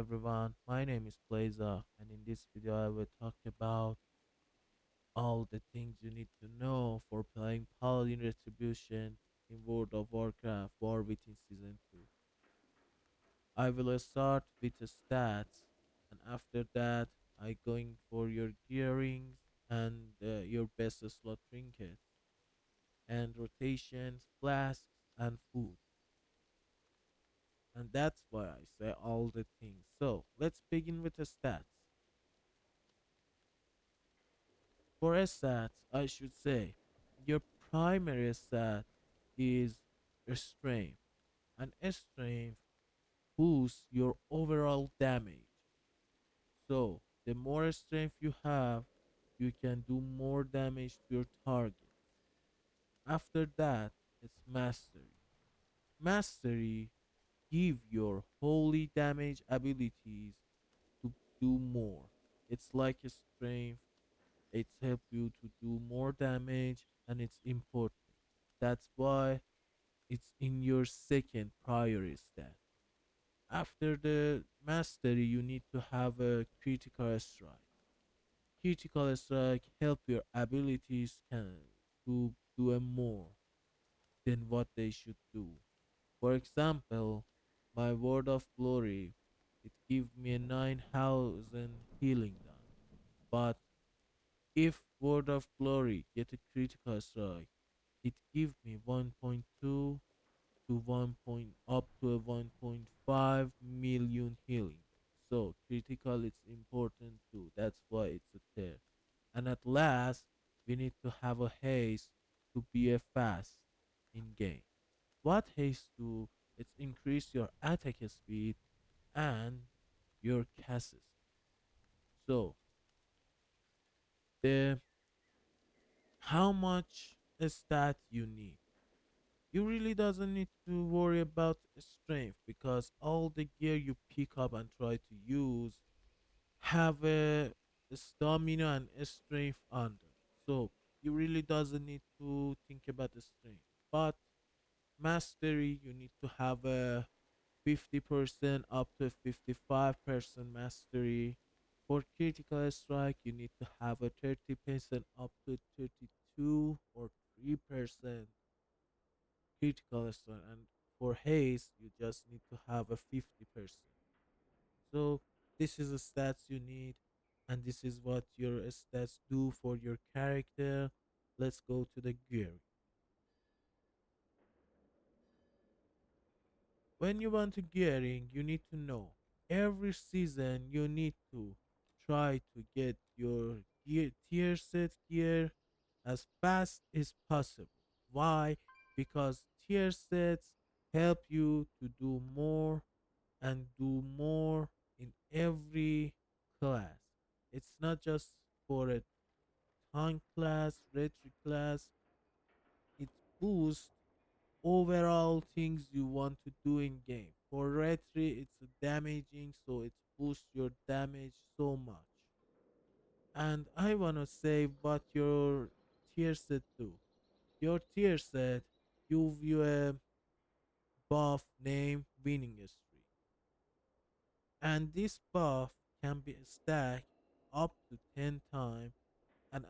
everyone, my name is playzza, and in this video I will talk about all the things you need to know for playing Paladin Retribution in World of Warcraft War Within Season 2. I will start with the stats, and after that I going for your gearings and your best slot trinkets and rotations, flasks and food. And that's why I say all the things. So let's begin with the stats. For stats, I should say, your primary stat is strength, and strength boosts your overall damage. So, the more strength you have, you can do more damage to your targets. After that, it's mastery. Mastery give your holy damage abilities to do more. It's like a strength. It's help you to do more damage and it's important. That's why it's in your second priority stat. After the mastery, you need to have a critical strike. Critical strike help your abilities can to do a more than what they should do. For example, my word of glory, it gives me a 9,000 healing done. But if Word of Glory get a critical strike, it give me 1.2 to 1 point up to a 1.5 million healing. So critical is important too. That's why it's a tier. And at last, we need to have a haste to be a fast in game. What haste do? It's increase your attack speed and your cast speed. So the how much stat you need. You really doesn't need to worry about strength because all the gear you pick up and try to use have a stamina and a strength under. So you really doesn't need to think about the strength. But mastery, you need to have a 50% up to 55% mastery. For critical strike, you need to have a 30% up to 32 or 3% critical strike. And for haste, you just need to have a 50%. So this is the stats you need, and this is what your stats do for your character. Let's go to the gear. When you want to gearing, you need to know every season you need to try to get your gear tier set gear as fast as possible. Why? Because tier sets help you to do more and do more in every class. It's not just for a tank class, retri class. It boosts overall things you want to do in game. For Retri, it's damaging, so it boosts your damage so much. And I wanna say what your tier set do. Your tier set give you a buff named winning streak. And this buff can be stacked up to 10 times and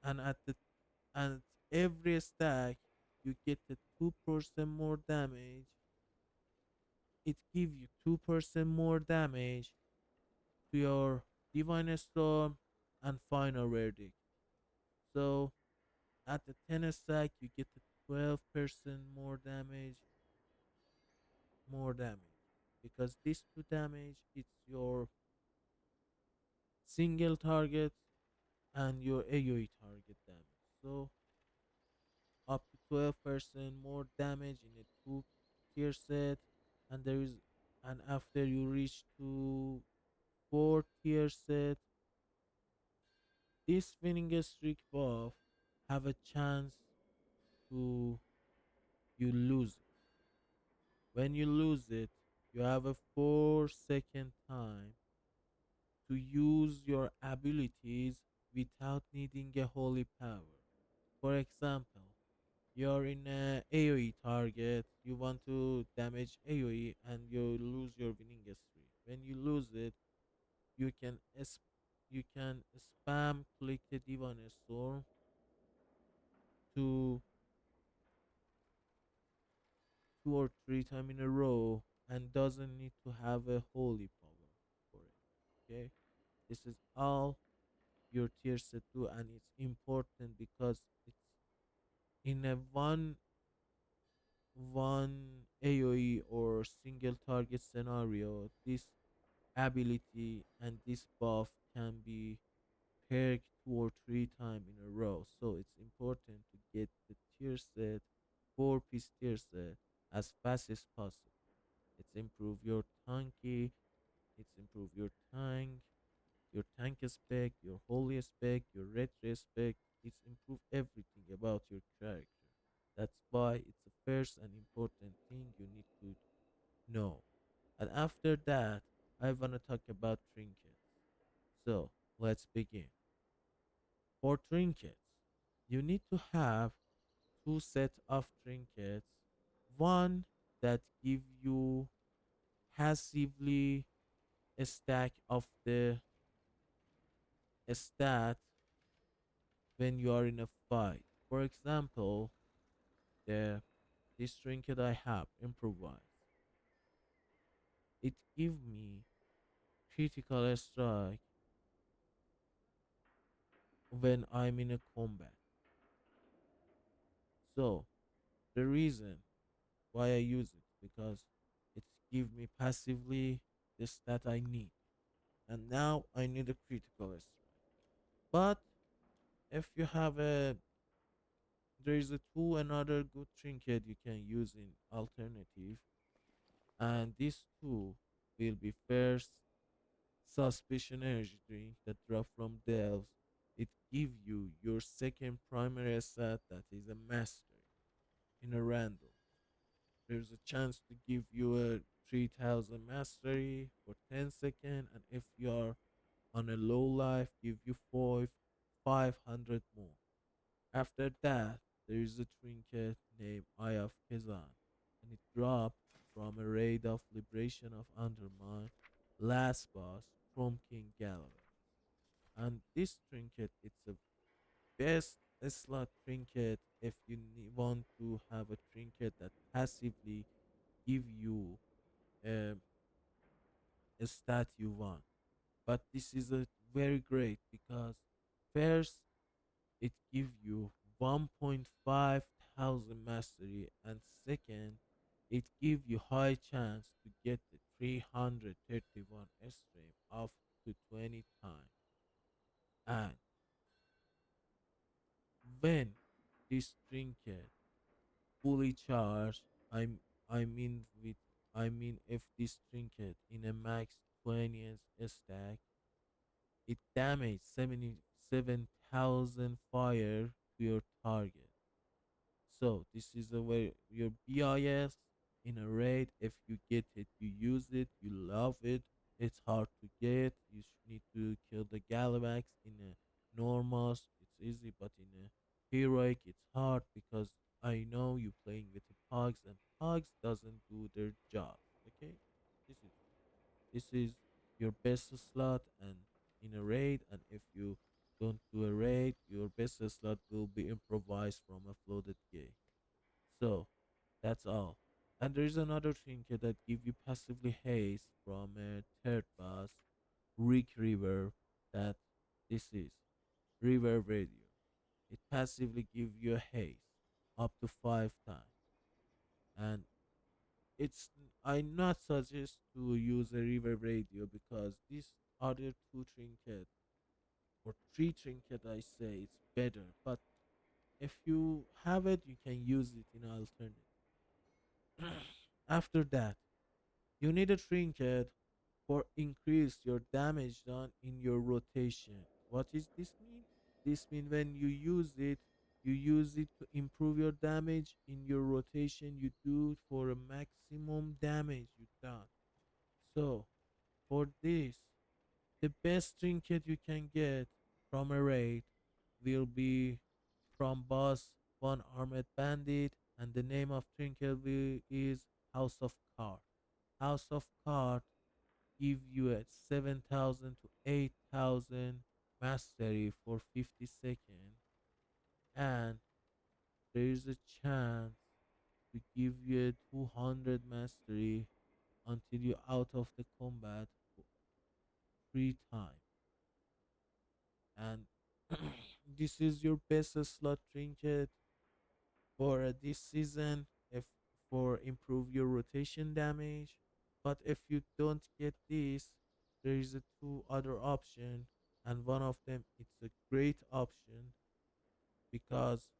at the and every stack you get the 2% more damage. It gives you 2% more damage to your Divine Storm and Final Verdict. So at the 10 stack, you get the 12% more damage. Because this 2 damage, it's your single target and your AoE target damage. So up to 12% more damage in a 2 tier set. And there is and after you reach to 4 tier set, this winning streak buff have a chance to you lose it. When you lose it, you have a 4 second time to use your abilities without needing a holy power. For example, you're in a AoE target, you want to damage AoE and you lose your winning streak. When you lose it, you can you can spam click the Divine Storm to 2 or 3 times in a row and doesn't need to have a holy power for it. Okay, this is all your tier set do, and it's important because it's in a one AoE or single target scenario. This ability and this buff can be paired 2 or 3 times in a row. So it's important to get the tier set, 4 piece tier set, as fast as possible. It's improve your tanky, it's improve your tank spec, your holy spec, your retri spec. It's improve everything about your character. That's why it's the first and important thing you need to know. And after that, I want to talk about trinkets. So let's begin. For trinkets, you need to have two sets of trinkets. One that give you passively a stack of the stat when you are in a fight. For example, the this trinket I have, improvise. It give me critical strike when I'm in a combat. So the reason why I use it because it give me passively the stat I need. And now I need a critical strike. But if you have a there is a two another good trinket you can use in alternative, and these two will be first suspicion energy drink that drop from delves. It give you your second primary asset that is a mastery in a random. There's a chance to give you a 3000 mastery for 10 seconds, and if you are on a low life, give you 500 more. After that, there is a trinket named Eye of Kazan, and it dropped from a raid of Liberation of Undermine, last boss from King Galavat. And this trinket, it's a best slot trinket if you want to have a trinket that passively give you um, a stat you want. But this is a very great because first it gives you 1.5 thousand mastery, and second it gives you high chance to get the 331 stream up to 20 times. And when this trinket fully charged, I mean with I mean if this trinket in a max 20th stack, it damages 77,000 fire to your target. So this is a way your BIS in a raid. If you get it, you use it, you love it. It's hard to get. You need to kill the Galawax in a normals. It's easy, but in a heroic, it's hard because I know you playing with the pugs, and pugs doesn't do their job. Okay, this is why. This is your best slot, and in a raid, and if you don't do a raid, your best slot will be improvised from a floated gate. So that's all. And there is another trinket that give you passively haste from a third boss, Rick River. That this is River Radio. It passively give you a haste up to 5 times, and I not suggest to use a River Radio because these other two trinket or three trinket I say it's better. But if you have it, you can use it in alternative. After that, you need a trinket for increase your damage done in your rotation. What is this mean? This mean when you use it to improve your damage in your rotation. You do it for a maximum damage you done. So for this, the best trinket you can get from a raid will be from boss one armed bandit, and the name of trinket is House of Card. House of Card give you a 7,000 to 8,000 mastery for 50 seconds, and there is a chance to give you a 200 mastery until you're out of the combat for 3 times. And this is your best slot trinket for this season if for improve your rotation damage. But if you don't get this, there is a two other option, and one of them it's a great option because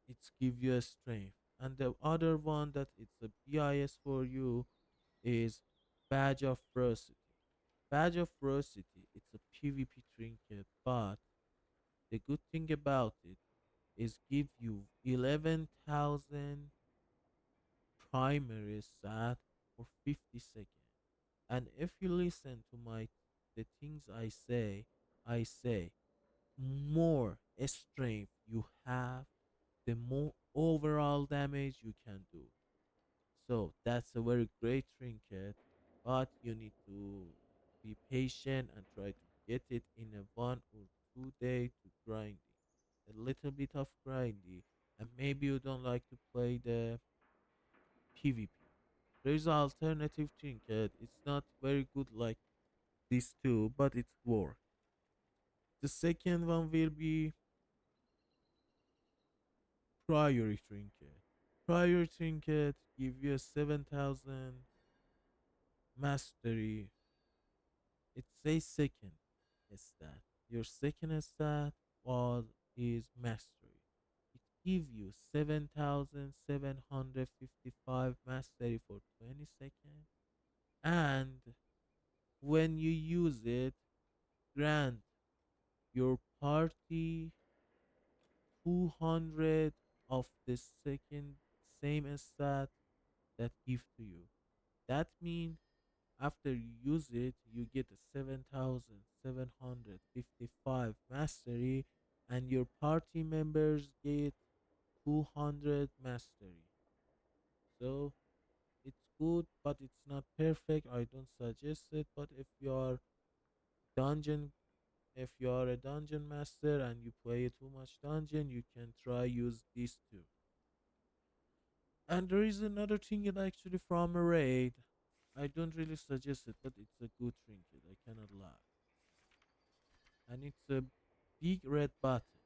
it's give you a strength, and the other one that it's a BIS for you is badge of ferocity. Badge of ferocity, it's a PvP trinket, but the good thing about it is give you 11,000 primary stat for 50 seconds. And if you listen to my the things I say more strength you have, the more overall damage you can do. So that's a very great trinket, but you need to be patient and try to get it in a 1 or 2 day to grind it. A little bit of grindy, and maybe you don't like to play the PvP. There is an alternative trinket. It's not very good like these two, but it's work. The second one will be priority trinket. Priority trinket give you a 7,000 mastery. It says second stat. Your second stat was is mastery. It give you 7,755 mastery for 20 seconds. And when you use it, grant your party 200 of the second same stat that give to you. That means after you use it, you get a 7,755 mastery, and your party members get 200 mastery. So it's good, but it's not perfect. I don't suggest it. But dungeon, if you are a dungeon master and you play too much dungeon, you can try use these two. And there is another trinket actually from a raid. I don't really suggest it, but it's a good trinket. I cannot lie. And it's a big red button.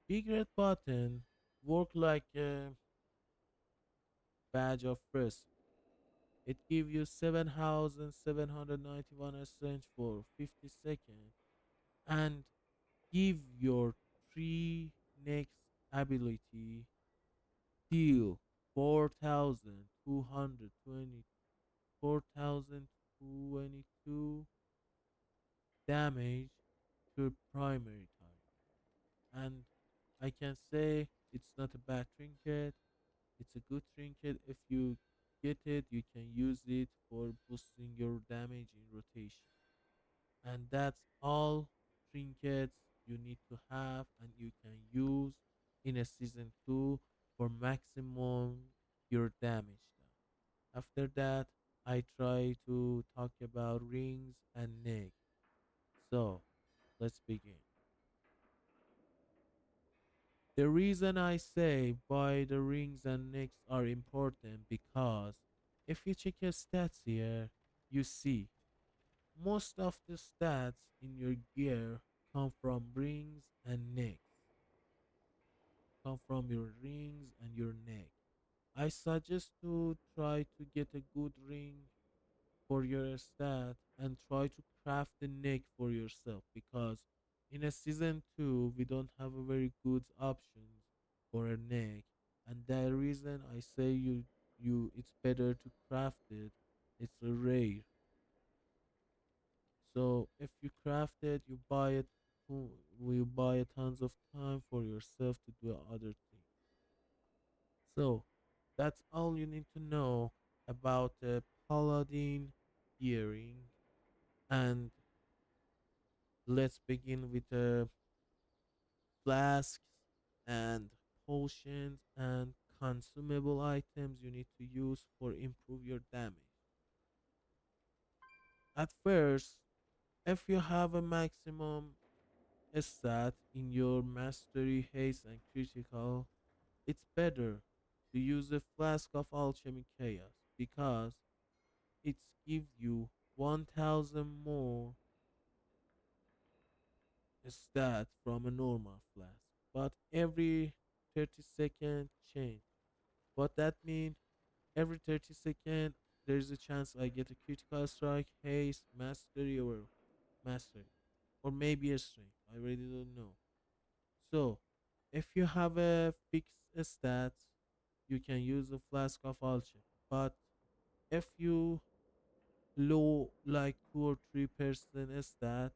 Big red button work like a badge of first. It gives you 7,791 strength for 50 seconds and give your three next ability deal 4,222 damage to primary target. And I can say it's not a bad trinket. It's a good trinket. If you get it, you can use it for boosting your damage in rotation. And that's all trinkets you need to have and you can use in a season 2 for maximum your damage done. After that, I try to talk about rings and neck. So let's begin. The reason I say why the rings and necks are important because if you check your stats here, you see most of the stats in your gear come from rings and necks, come from your rings and your neck. I suggest to try to get a good ring for your stat and try to craft the neck for yourself because in a season 2 we don't have a very good options for a neck, and the reason I say you it's better to craft it. It's a rare, so if you craft it you buy it, you buy a tons of time for yourself to do other things. So that's all you need to know about the Paladin gearing. And let's begin with the flasks and potions and consumable items you need to use for improve your damage. At first, if you have a maximum stat in your mastery, haste, and critical, it's better to use a flask of alchemy chaos because it gives you 1000 more stat from a normal flask. But every 30-second change. What that means, every 30 seconds, there's a chance I get a critical strike, haste, mastery, or mastery. Or maybe a strength. I really don't know. So, if you have a fixed stat, you can use a flask of alchemy. But if you low like 2 or 3% stat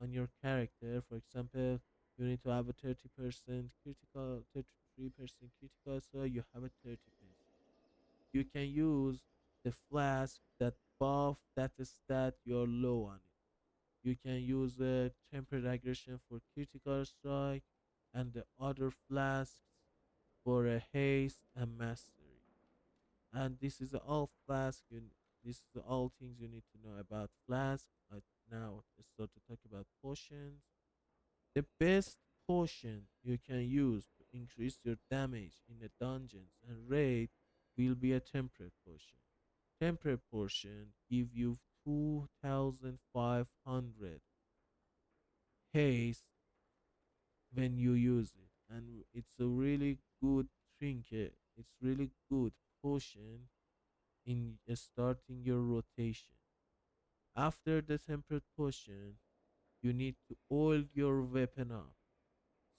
on your character, for example, you need to have a 30% critical, 33% critical, so you have a 30%. You can use the flask that buff that stat you're low on it. You can use a tempered aggression for critical strike and the other flasks for a haste and mastery. And this is all flask. This is all things you need to know about flask. Now let's start to talk about potions. The best potion you can use to increase your damage in the dungeons and raid will be a temperate potion. Temperate potion give you 2500 haste when you use it, and it's a really good trinket. It's really good potion in starting your rotation. After the temperate potion, you need to oil your weapon up.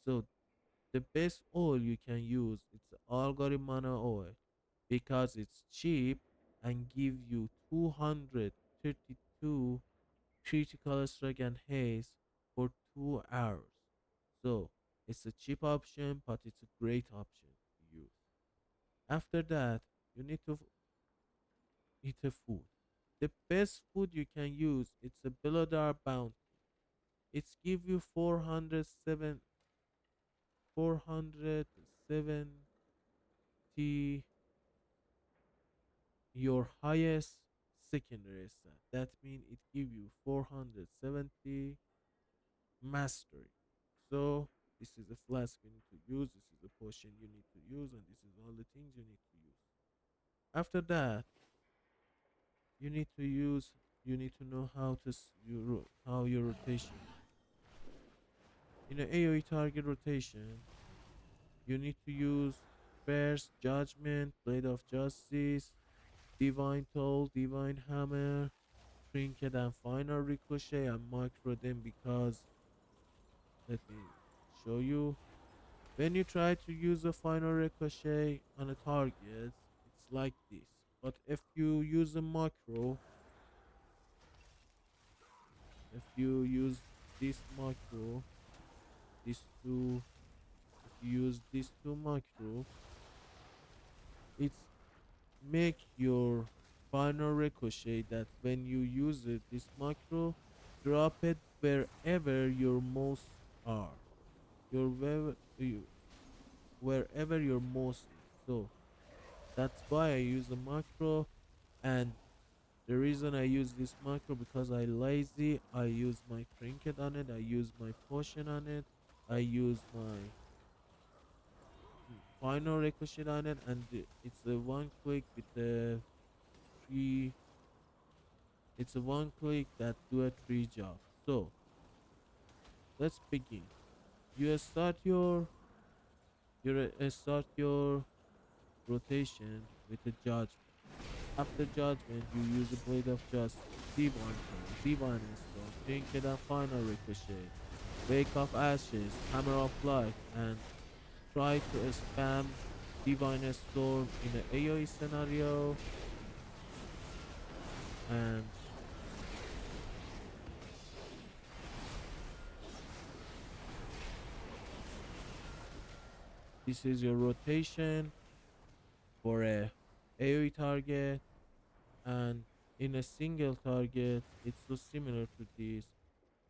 So the best oil you can use it's algorithm oil because it's cheap and give you 232 critical strike and haste for 2 hours. So it's a cheap option, but it's a great option to use. After that, you need to eat a food. The best food you can use it's a Belladar bounty. It's give you 470 your highest secondary stat. That means it give you 470 mastery. So this is a flask you need to use, this is a potion you need to use, and this is all the things you need to use. After that, you need to know how to how your rotation works. In an AoE target rotation, you need to use first judgment, blade of justice, divine toll, divine hammer, trinket, and final ricochet and micro them because let me show you. When you try to use a final ricochet on a target, it's like this. But if you use a macro, if you use this macro, these two, if you use these two macro, it's make your final ricochet that when you use it, this macro, drop it wherever your mouse are. Wherever your mouse is. So that's why I use a macro, and the reason I use this macro because I lazy. I use my trinket on it. I use my potion on it. I use my final ricochet on it, and it's a one click with the three. It's a one click that do a three job. So let's begin. You start your rotation with a judgment. After judgment, you use a blade of justice, divine toll, divine storm, trinket and final ricochet, wake of ashes, hammer of light, and try to spam divine storm in an AoE scenario. And this is your rotation for a AoE target. And in a single target, it's so similar to this.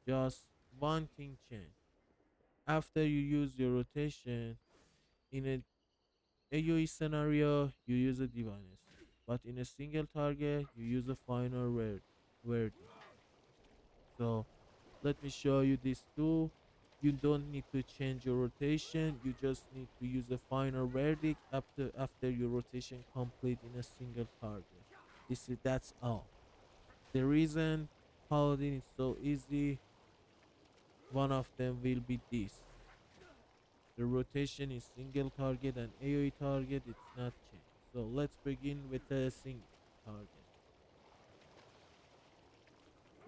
Just one thing change. After you use your rotation in a AoE scenario, you use a divine storm. But in a single target, you use a final wording. So let me show you this tool. You don't need to change your rotation. You just need to use a final verdict after your rotation complete in a single target. That's all. The reason Paladin is so easy, one of them will be this. The rotation is single target and AoE target, it's not changed. So let's begin with a single target.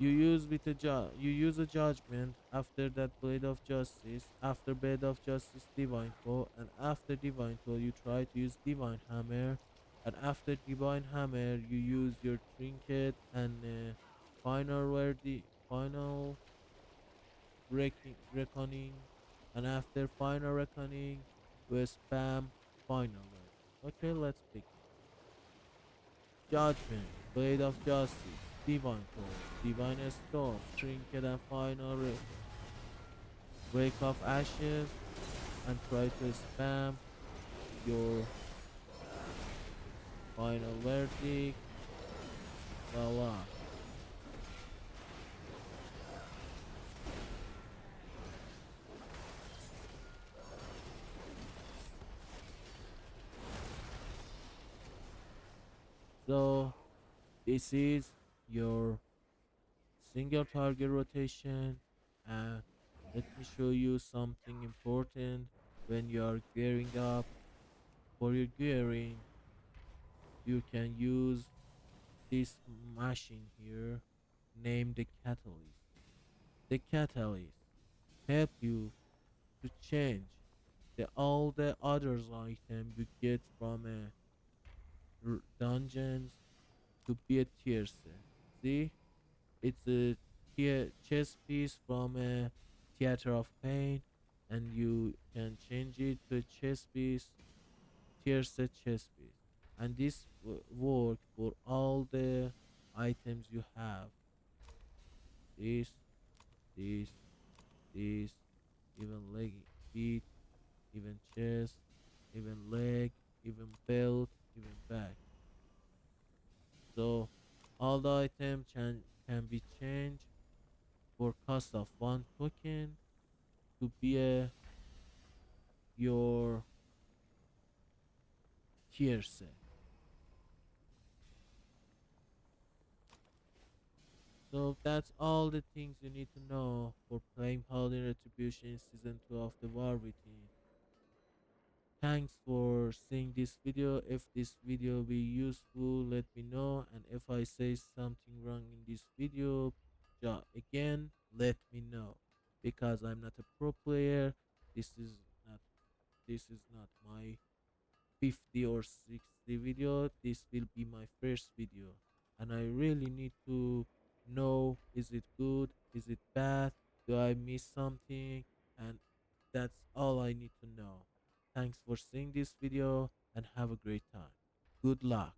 You use a judgment, after that blade of justice, after blade of justice divine toe, and after divine toe you try to use divine hammer, and after divine hammer you use your trinket and final reckoning, and after final reckoning you spam final verdict. Okay, let's begin. Judgment, Blade of Justice, Divine Toll, Divine Storm, Trinket and Final Wake of Ashes, and try to spam your final verdict. Voila. So this is your single target rotation, and let me show you something important. When you are gearing up, for your gearing you can use this machine here named the catalyst. The catalyst help you to change all the others item you get from dungeons to be a tier set. See, it's a chess piece from a theater of pain, and you can change it to a chess piece, tier set chess piece, and this work for all the items you have. This, this, this, even leg, feet, even chest, even leg, even belt, even back. So all the items can be changed for cost of one token to be your tier set. So that's all the things you need to know for playing Paladin Retribution in Season 2 of the WowWWt. Thanks for seeing this video. If this video be useful, let me know, and if I say something wrong in this video, again let me know, because I'm not a pro player. This is not this is not my 50 or 60 video. This will be my first video, and I really need to know, is it good, is it bad, do I miss something, and that's all I need to know. Thanks for seeing this video and have a great time. Good luck.